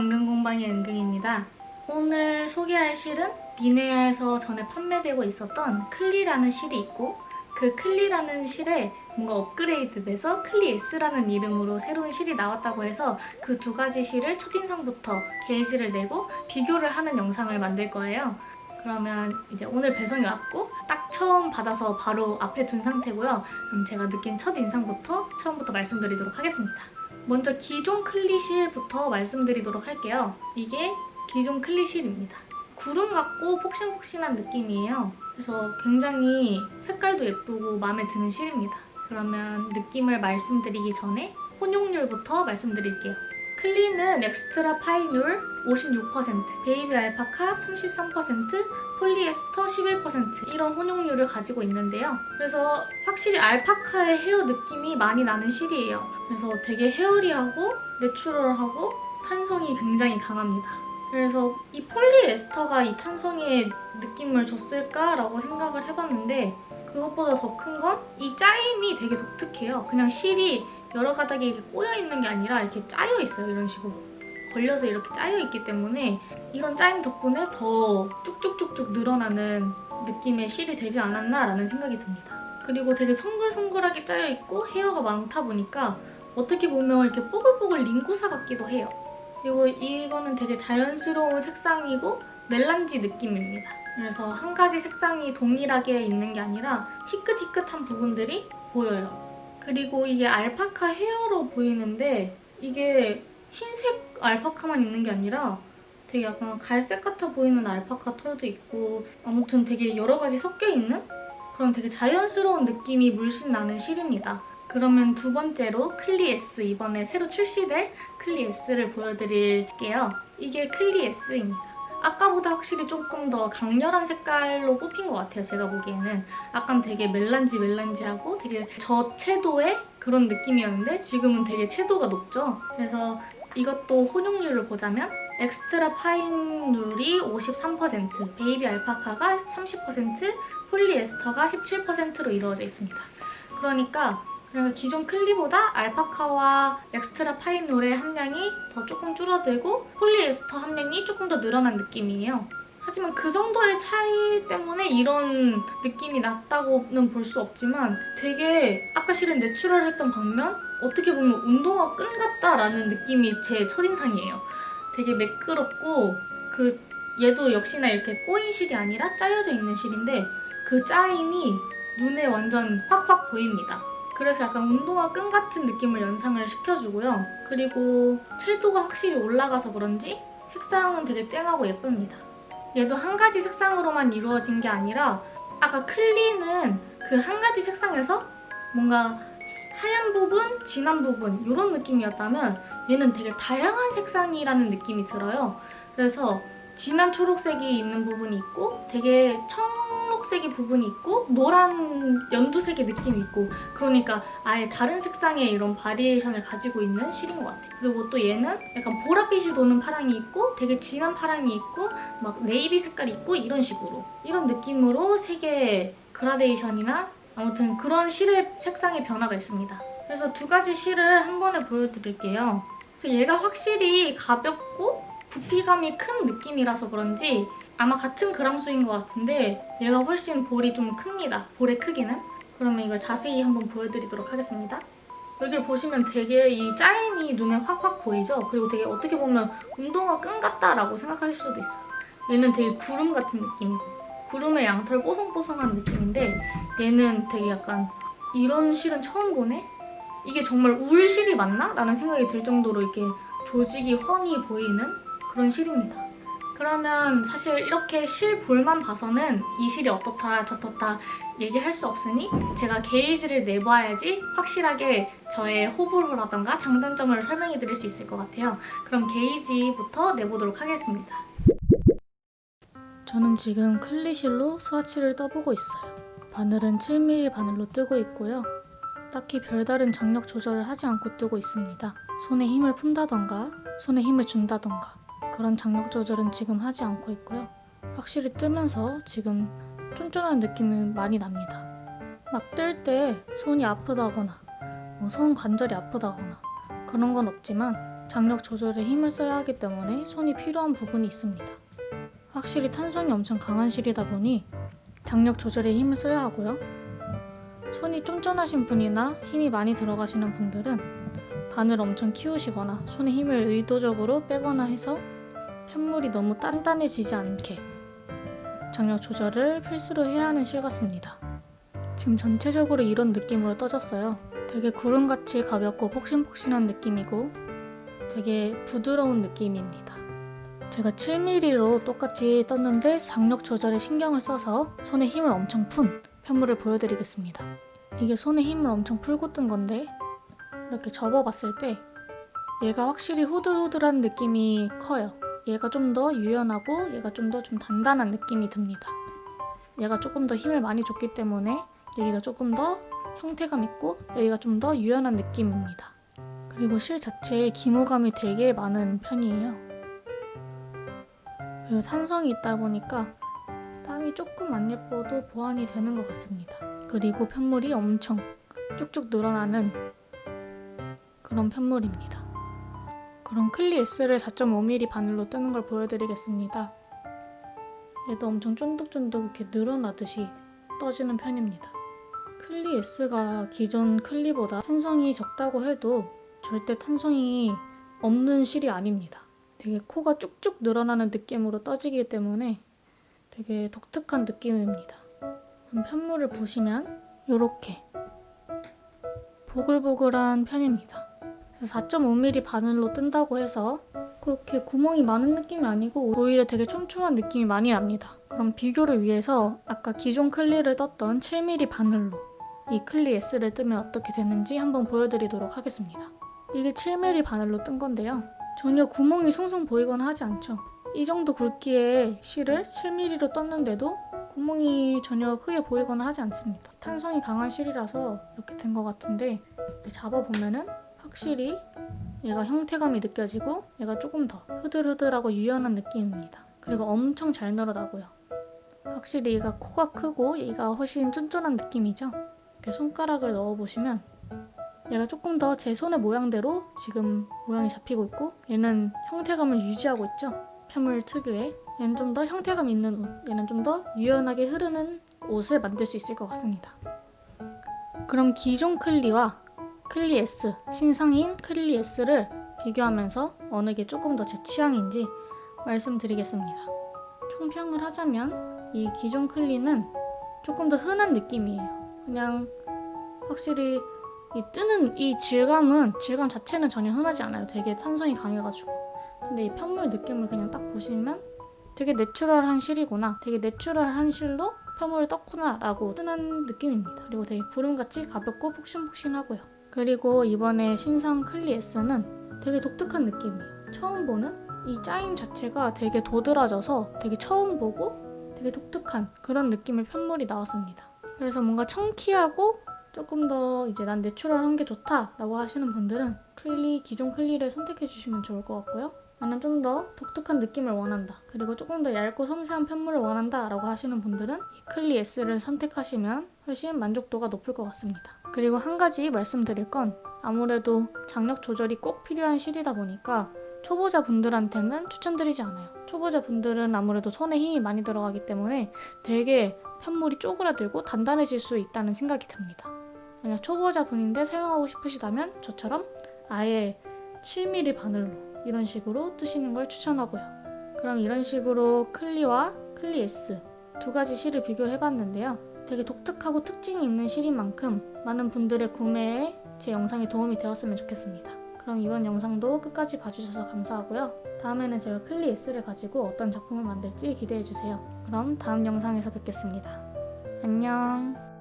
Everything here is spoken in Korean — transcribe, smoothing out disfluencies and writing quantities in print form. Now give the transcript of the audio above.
당근공방의 은근입니다. 오늘 소개할 실은 리네아에서 전에 판매되고 있었던 클리라는 실이 있고 그 클리라는 실에 뭔가 업그레이드돼서 클리S라는 이름으로 새로운 실이 나왔다고 해서 그 두 가지 실을 첫인상부터 게이지를 내고 비교를 하는 영상을 만들 거예요. 그러면 이제 오늘 배송이 왔고 딱 처음 받아서 바로 앞에 둔 상태고요. 그럼 제가 느낀 첫인상부터 처음부터 말씀드리도록 하겠습니다. 먼저 기존 클리실부터 말씀드리도록 할게요. 이게 기존 클리실입니다. 구름 같고 폭신폭신한 느낌이에요. 그래서 굉장히 색깔도 예쁘고 마음에 드는 실입니다. 그러면 느낌을 말씀드리기 전에 혼용률부터 말씀드릴게요. 클리는 엑스트라 파이놀 56%, 베이비 알파카 33%, 폴리에스터 11% 이런 혼용률을 가지고 있는데요. 그래서 확실히 알파카의 헤어 느낌이 많이 나는 실이에요. 그래서 되게 헤어리하고 내추럴하고 탄성이 굉장히 강합니다. 그래서 이 폴리에스터가 이 탄성에 느낌을 줬을까라고 생각을 해봤는데 그것보다 더 큰 건 이 짜임이 되게 독특해요. 그냥 실이 여러 가닥이 이렇게 꼬여있는 게 아니라 이렇게 짜여있어요. 이런 식으로. 걸려서 이렇게 짜여있기 때문에 이런 짜임 덕분에 더 쭉쭉쭉쭉 늘어나는 느낌의 실이 되지 않았나라는 생각이 듭니다. 그리고 되게 송글송글하게 짜여있고 헤어가 많다 보니까 어떻게 보면 이렇게 뽀글뽀글 링구사 같기도 해요. 그리고 이거는 되게 자연스러운 색상이고 멜란지 느낌입니다. 그래서 한 가지 색상이 동일하게 있는 게 아니라 희끗희끗한 부분들이 보여요. 그리고 이게 알파카 헤어로 보이는데 이게 흰색 알파카만 있는 게 아니라 되게 약간 갈색 같아 보이는 알파카 털도 있고 아무튼 되게 여러 가지 섞여 있는 그런 되게 자연스러운 느낌이 물씬 나는 실입니다. 그러면 두 번째로 클리S, 이번에 새로 출시될 클리S를 보여드릴게요. 이게 클리S입니다. 아까보다 확실히 조금 더 강렬한 색깔로 뽑힌 것 같아요. 제가 보기에는 약간 되게 멜란지하고 되게 저채도의 그런 느낌이었는데 지금은 되게 채도가 높죠. 그래서 이것도 혼용률을 보자면 엑스트라 파인룰이 53%, 베이비 알파카가 30%, 폴리에스터가 17%로 이루어져 있습니다. 그러니까 기존 클리보다 알파카와 엑스트라 파인롤의 함량이 더 조금 줄어들고 폴리에스터 함량이 조금 더 늘어난 느낌이에요. 하지만 그 정도의 차이 때문에 이런 느낌이 났다고는 볼 수 없지만 되게 아까 실은 내추럴했던 반면 어떻게 보면 운동화 끈 같다라는 느낌이 제 첫인상이에요. 되게 매끄럽고 얘도 역시나 이렇게 꼬인 실이 아니라 짜여져 있는 실인데 그 짜임이 눈에 완전 확확 보입니다. 그래서 약간 운동화 끈 같은 느낌을 연상을 시켜주고요. 그리고 채도가 확실히 올라가서 그런지 색상은 되게 쨍하고 예쁩니다. 얘도 한 가지 색상으로만 이루어진 게 아니라 아까 클리는 그 한 가지 색상에서 뭔가 하얀 부분, 진한 부분 이런 느낌이었다면 얘는 되게 다양한 색상이라는 느낌이 들어요. 그래서 진한 초록색이 있는 부분이 있고 되게 청록색의 부분이 있고 노란 연두색의 느낌이 있고 그러니까 아예 다른 색상의 이런 바리에이션을 가지고 있는 실인 것 같아요. 그리고 또 얘는 약간 보랏빛이 도는 파랑이 있고 되게 진한 파랑이 있고 막 네이비 색깔이 있고 이런 식으로 이런 느낌으로 색의 그라데이션이나 아무튼 그런 실의 색상의 변화가 있습니다. 그래서 두 가지 실을 한 번에 보여드릴게요. 그래서 얘가 확실히 가볍고 부피감이 큰 느낌이라서 그런지 아마 같은 그람수인 것 같은데 얘가 훨씬 볼이 좀 큽니다. 볼의 크기는. 그러면 이걸 자세히 한번 보여드리도록 하겠습니다. 여기를 보시면 되게 이 짜임이 눈에 확확 보이죠? 그리고 되게 어떻게 보면 운동화 끈 같다라고 생각하실 수도 있어요. 얘는 되게 구름 같은 느낌이고 구름의 양털 뽀송뽀송한 느낌인데 얘는 되게 약간 이런 실은 처음 보네? 이게 정말 울 실이 맞나? 라는 생각이 들 정도로 이렇게 조직이 훤히 보이는 그런 실입니다. 그러면 사실 이렇게 실 볼만 봐서는 이 실이 어떻다 저떻다 얘기할 수 없으니 제가 게이지를 내봐야지 확실하게 저의 호불호라던가 장단점을 설명해 드릴 수 있을 것 같아요. 그럼 게이지부터 내보도록 하겠습니다. 저는 지금 클리실로 스와치를 떠보고 있어요. 바늘은 7mm 바늘로 뜨고 있고요. 딱히 별다른 장력 조절을 하지 않고 뜨고 있습니다. 손에 힘을 푼다던가 손에 힘을 준다던가 그런 장력 조절은 지금 하지 않고 있고요. 확실히 뜨면서 지금 쫀쫀한 느낌이 많이 납니다. 막 뜰 때 손이 아프다거나 손 관절이 아프다거나 그런 건 없지만 장력 조절에 힘을 써야 하기 때문에 손이 필요한 부분이 있습니다. 확실히 탄성이 엄청 강한 실이다 보니 장력 조절에 힘을 써야 하고요. 손이 쫀쫀하신 분이나 힘이 많이 들어가시는 분들은 바늘 엄청 키우시거나 손에 힘을 의도적으로 빼거나 해서 편물이 너무 단단해지지 않게 장력 조절을 필수로 해야 하는 실 같습니다. 지금 전체적으로 이런 느낌으로 떠졌어요. 되게 구름같이 가볍고 폭신폭신한 느낌이고 되게 부드러운 느낌입니다. 제가 7mm로 똑같이 떴는데 장력 조절에 신경을 써서 손에 힘을 엄청 푼 편물을 보여드리겠습니다. 이게 손에 힘을 엄청 풀고 뜬 건데 이렇게 접어봤을 때 얘가 확실히 후들후들한 느낌이 커요. 얘가 좀 더 유연하고 얘가 좀 더 단단한 느낌이 듭니다. 얘가 조금 더 힘을 많이 줬기 때문에 여기가 조금 더 형태감 있고 여기가 좀 더 유연한 느낌입니다. 그리고 실 자체에 기모감이 되게 많은 편이에요. 그리고 탄성이 있다 보니까 땀이 조금 안 예뻐도 보완이 되는 것 같습니다. 그리고 편물이 엄청 쭉쭉 늘어나는 그런 편물입니다. 그럼 클리 S를 4.5mm 바늘로 뜨는 걸 보여드리겠습니다. 얘도 엄청 쫀득쫀득 이렇게 늘어나듯이 떠지는 편입니다. 클리 S가 기존 클리보다 탄성이 적다고 해도 절대 탄성이 없는 실이 아닙니다. 되게 코가 쭉쭉 늘어나는 느낌으로 떠지기 때문에 되게 독특한 느낌입니다. 그럼 편물을 보시면 이렇게 보글보글한 편입니다. 4.5mm 바늘로 뜬다고 해서 그렇게 구멍이 많은 느낌이 아니고 오히려 되게 촘촘한 느낌이 많이 납니다. 그럼 비교를 위해서 아까 기존 클리를 떴던 7mm 바늘로 이 클리 S를 뜨면 어떻게 되는지 한번 보여드리도록 하겠습니다. 이게 7mm 바늘로 뜬 건데요. 전혀 구멍이 숭숭 보이거나 하지 않죠. 이 정도 굵기의 실을 7mm로 떴는데도 구멍이 전혀 크게 보이거나 하지 않습니다. 탄성이 강한 실이라서 이렇게 된 것 같은데 잡아보면은 확실히 얘가 형태감이 느껴지고 얘가 조금 더 흐들흐들하고 유연한 느낌입니다. 그리고 엄청 잘 늘어나고요. 확실히 얘가 코가 크고 얘가 훨씬 쫀쫀한 느낌이죠. 이렇게 손가락을 넣어보시면 얘가 조금 더 제 손의 모양대로 지금 모양이 잡히고 있고 얘는 형태감을 유지하고 있죠. 편물 특유의. 얘는 좀 더 형태감 있는 옷, 얘는 좀 더 유연하게 흐르는 옷을 만들 수 있을 것 같습니다. 그럼 기존 클리와 클리 S, 신상인 클리 S를 비교하면서 어느 게 조금 더 제 취향인지 말씀드리겠습니다. 총평을 하자면 이 기존 클리는 조금 더 흔한 느낌이에요. 그냥 확실히 이 뜨는 이 질감 자체는 전혀 흔하지 않아요. 되게 탄성이 강해가지고. 근데 이 편물 느낌을 그냥 딱 보시면 되게 내추럴한 실이구나, 되게 내추럴한 실로 편물을 떴구나 라고 뜨는 느낌입니다. 그리고 되게 구름같이 가볍고 폭신폭신하고요. 그리고 이번에 신상 클리 S는 되게 독특한 느낌이에요. 처음 보는 이 짜임 자체가 되게 도드라져서 되게 처음 보고 되게 독특한 그런 느낌의 편물이 나왔습니다. 그래서 뭔가 청키하고 조금 더 이제 난 내추럴한 게 좋다 라고 하시는 분들은 기존 클리를 선택해 주시면 좋을 것 같고요. 나는 좀 더 독특한 느낌을 원한다, 그리고 조금 더 얇고 섬세한 편물을 원한다 라고 하시는 분들은 이 클리 S를 선택하시면 훨씬 만족도가 높을 것 같습니다. 그리고 한 가지 말씀드릴 건 아무래도 장력 조절이 꼭 필요한 실이다 보니까 초보자분들한테는 추천드리지 않아요. 초보자분들은 아무래도 손에 힘이 많이 들어가기 때문에 되게 편물이 쪼그라들고 단단해질 수 있다는 생각이 듭니다. 만약 초보자분인데 사용하고 싶으시다면 저처럼 아예 7mm 바늘로 이런 식으로 뜨시는 걸 추천하고요. 그럼 이런 식으로 클리와 클리 S 두 가지 실을 비교해봤는데요. 되게 독특하고 특징이 있는 실인 만큼 많은 분들의 구매에 제 영상이 도움이 되었으면 좋겠습니다. 그럼 이번 영상도 끝까지 봐주셔서 감사하고요. 다음에는 제가 클리 S를 가지고 어떤 작품을 만들지 기대해주세요. 그럼 다음 영상에서 뵙겠습니다. 안녕.